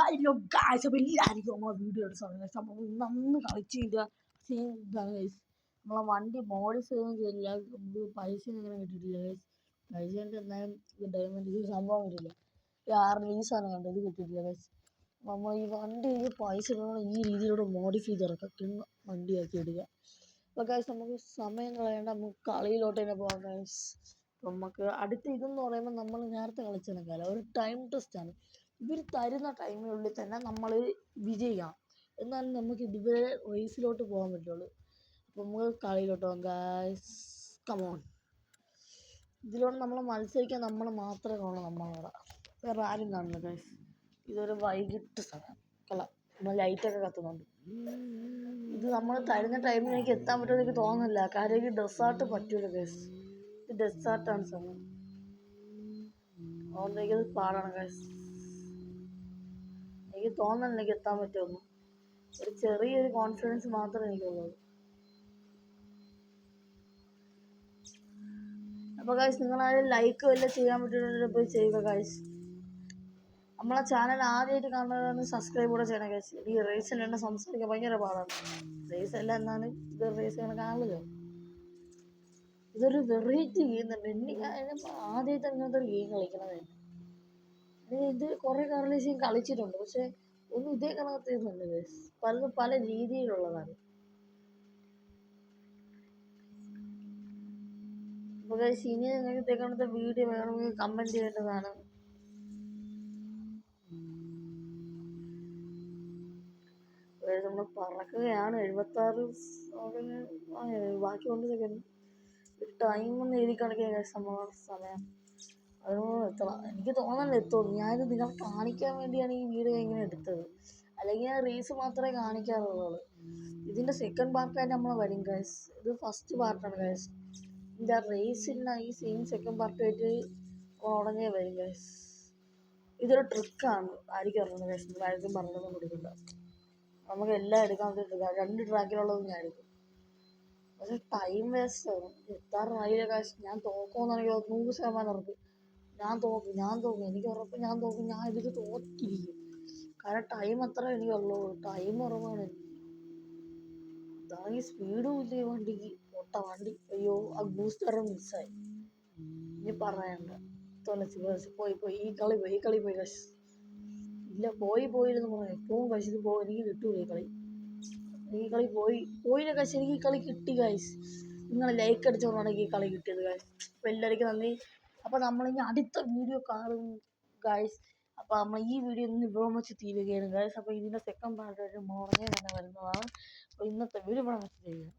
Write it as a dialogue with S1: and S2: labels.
S1: Hello guys, അപ്പോൾ എല്ലാവർക്കും നമ്മളെ വീഡിയോ എടുത്ത സമയത്ത് നമ്മൾ നന്ന് കളിച്ചില്ല. നമ്മളെ വണ്ടി മോഡിഫൈ ഒന്നും ചെയ്തില്ല. പൈസ അങ്ങനെ കിട്ടിയിട്ടില്ല ഗൈസ്. പൈസ കൊണ്ട് എന്നാലും ഡയമണ്ട് ഇത് സംഭവം കിട്ടില്ല. റിലീസാണ് കണ്ടത്, ഇത് കിട്ടിയിട്ടില്ല ഗൈസ്. നമ്മൾ ഈ വണ്ടി പൈസ ഈ രീതിയിലൂടെ മോഡിഫൈ ചെയ്തിറക്കും, വണ്ടിയാക്കി ഇടുക. അപ്പോൾ ഗൈസ് നമുക്ക് സമയം കളയേണ്ട, നമുക്ക് കളിയിലോട്ട് തന്നെ പോകാം ഗൈസ്. നമുക്ക് അടുത്ത ഇതെന്ന് പറയുമ്പോൾ നമ്മൾ നേരത്തെ കളിച്ചെടുക്കാമല്ലോ, ഒരു ടൈം ടെസ്റ്റാണ്. ഇവർ തരുന്ന ടൈമിനുള്ളിൽ തന്നെ നമ്മൾ വിജയിക്കണം, എന്നാലും നമുക്ക് ഇതുവരെ റേസിലോട്ട് പോകാൻ പറ്റുള്ളൂ. അപ്പോൾ നമുക്ക് കളിയിലോട്ട് പോകാം ഗൈസ്, കമോൺ. ഇതിലൂടെ നമ്മൾ മത്സരിക്കാൻ നമ്മൾ മാത്രമേ കാണൂ, നമ്മളോട് വേറെ ആരും കാണില്ല ഗൈസ്. ഇതൊരു വൈകിട്ട് സമയം നമ്മൾ ലൈറ്റൊക്കെ കത്തുന്നുണ്ട്. ഇത് നമ്മൾ തരുന്ന ടൈമിൽ എനിക്ക് എത്താൻ പറ്റുമെന്ന് എനിക്ക് തോന്നുന്നില്ല, കാരണം എനിക്ക് ഡെസേർട്ട് പറ്റൂല ഗൈസ്. ഇത് ഡെസേർട്ടാണ് സമയം, അതുകൊണ്ട് എനിക്കത് പാടാണ് ഗൈസ്. എനിക്ക് തോന്നുന്നില്ല എനിക്ക് എത്താൻ പറ്റുമെന്ന്. ഒരു ചെറിയൊരു കോൺഫിഡൻസ് മാത്രമേ എനിക്കുള്ളൂ. അപ്പോൾ ഗൈസ്, നിങ്ങളാരും ലൈക്ക് വല്ലതും ചെയ്യാൻ പറ്റുന്നുണ്ടെങ്കിൽ പോയി ചെയ്യുക ഗൈസ്. നമ്മളെ ചാനൽ ആദ്യമായിട്ട് കാണുന്നവരൊന്ന് സബ്സ്ക്രൈബ് കൂടെ ചെയ്യണം ഗൈസ്. ഈ റേസിൽ എന്നെ സംസാരിക്കാൻ ഭയങ്കര പാടാണ്. റേസ് അല്ല എന്നാണ് ഇത്, റേസ് ഇങ്ങനെ കാണുമല്ലോ. ഇതൊരു വെറൈറ്റി ചെയ്യുന്നുണ്ട്. എനിക്ക് ആദ്യമായിട്ട് അങ്ങനത്തെ ഒരു ഗെയിം കളിക്കണത്. ഇത് കുറേ കാലം കളിച്ചിട്ടുണ്ട്, പക്ഷെ ഒന്നും ഇതേ കണക്കത്തിരുന്നുണ്ട് ഗൈസ്. പലതും പല രീതിയിലുള്ളതാണ്. അപ്പോൾ ഗൈസ്, ഇനി നിങ്ങൾക്ക് ഇതേക്കണത്തെ വീഡിയോ വേണമെങ്കിൽ കമൻറ്റ് ചെയ്യേണ്ടതാണ്. നമ്മൾ പറക്കുകയാണ്. 76 ബാക്കി 1 സെക്കൻഡ്. ടൈമൊന്നും എഴുതി കാണിക്കാൻ ഗൈസ് നമ്മളോട് സമയം. അതിനോട് എത്തണം, എനിക്ക് തോന്നുന്നില്ല എത്തുള്ളൂ. ഞാനിത് നിങ്ങളെ കാണിക്കാൻ വേണ്ടിയാണ് ഈ വീഡിയോ ഇങ്ങനെ എടുത്തത്, അല്ലെങ്കിൽ ഞാൻ റേസ് മാത്രമേ കാണിക്കാറുള്ളൂ. ഇതിൻ്റെ സെക്കൻഡ് പാർട്ടായിട്ട് നമ്മൾ വരും ഗൈസ്. ഇത് ഫസ്റ്റ് പാർട്ടാണ് ഗൈസ്. ഇതിൻ്റെ റേസിൻ്റെ ഈ സെയിം സെക്കൻഡ് പാർട്ടായിട്ട് ഉടനെ വരും ഗൈസ്. ഇതൊരു ട്രിക്കാണ്, ആയിരിക്കും അറിയുന്നത് ഗൈസ്. നിങ്ങൾ ആയിരിക്കും പറഞ്ഞതൊന്നും കൊടുക്കണ്ട. നമുക്ക് എല്ലാം എടുക്കാൻ പറ്റില്ല, 2 ട്രാക്കിലുള്ളതും ഞാൻ എടുക്കും. പക്ഷെ ടൈം വേസ്റ്റ് ആകും. എത്താറായില്ല ഗൈസ്. ഞാൻ തോക്കുമെന്ന് എനിക്ക് 100% ഉറപ്പ്. ഞാൻ തോക്കും, എനിക്ക് ഉറപ്പ് ഞാൻ തോക്കും. ഞാൻ ഇതിൽ തോറ്റിരിക്കും, കാരണം ടൈം അത്ര എനിക്കുള്ളൂ. ടൈം കുറവാണ്. ഇതാണെങ്കിൽ സ്പീഡും ഇല്ല ഈ വണ്ടിക്ക്, പൊട്ട വണ്ടി. അയ്യോ, ആ ബൂസ്റ്റർ മിസ്സായി. ഇനി പറയണ്ട, പോയി ഈ കളി പോയി ഗൈസ്. ഇല്ല, പോയില്ലെന്ന് പറയാം. എപ്പോഴും ഗൈസ് ഇത് പോകും, എനിക്ക് കിട്ടൂല ഈ കളി പോയില്ല ഗൈസ്. എനിക്ക് ഈ കളി കിട്ടി ഗൈസ്. നിങ്ങൾ ലൈക്ക് അടിച്ചുകൊണ്ടാണ് ഈ കളി കിട്ടിയത് ഗൈസ്. അപ്പോൾ എല്ലാവർക്കും നന്ദി. അപ്പോൾ നമ്മളിനി അടുത്ത വീഡിയോ കാണും ഗൈസ്. അപ്പോൾ നമ്മൾ ഈ വീഡിയോ ഇന്ന് ഇവിടെ വെച്ച് തീരുകയാണ് ഗൈസ്. അപ്പോൾ ഇതിൻ്റെ സെക്കൻഡ് പാർട്ടായിട്ട് മോർണിംഗ് തന്നെ വരുന്നതാണ്. അപ്പോൾ ഇന്നത്തെ വീഡിയോ ഇവിടെ വെച്ച് ചെയ്യുക.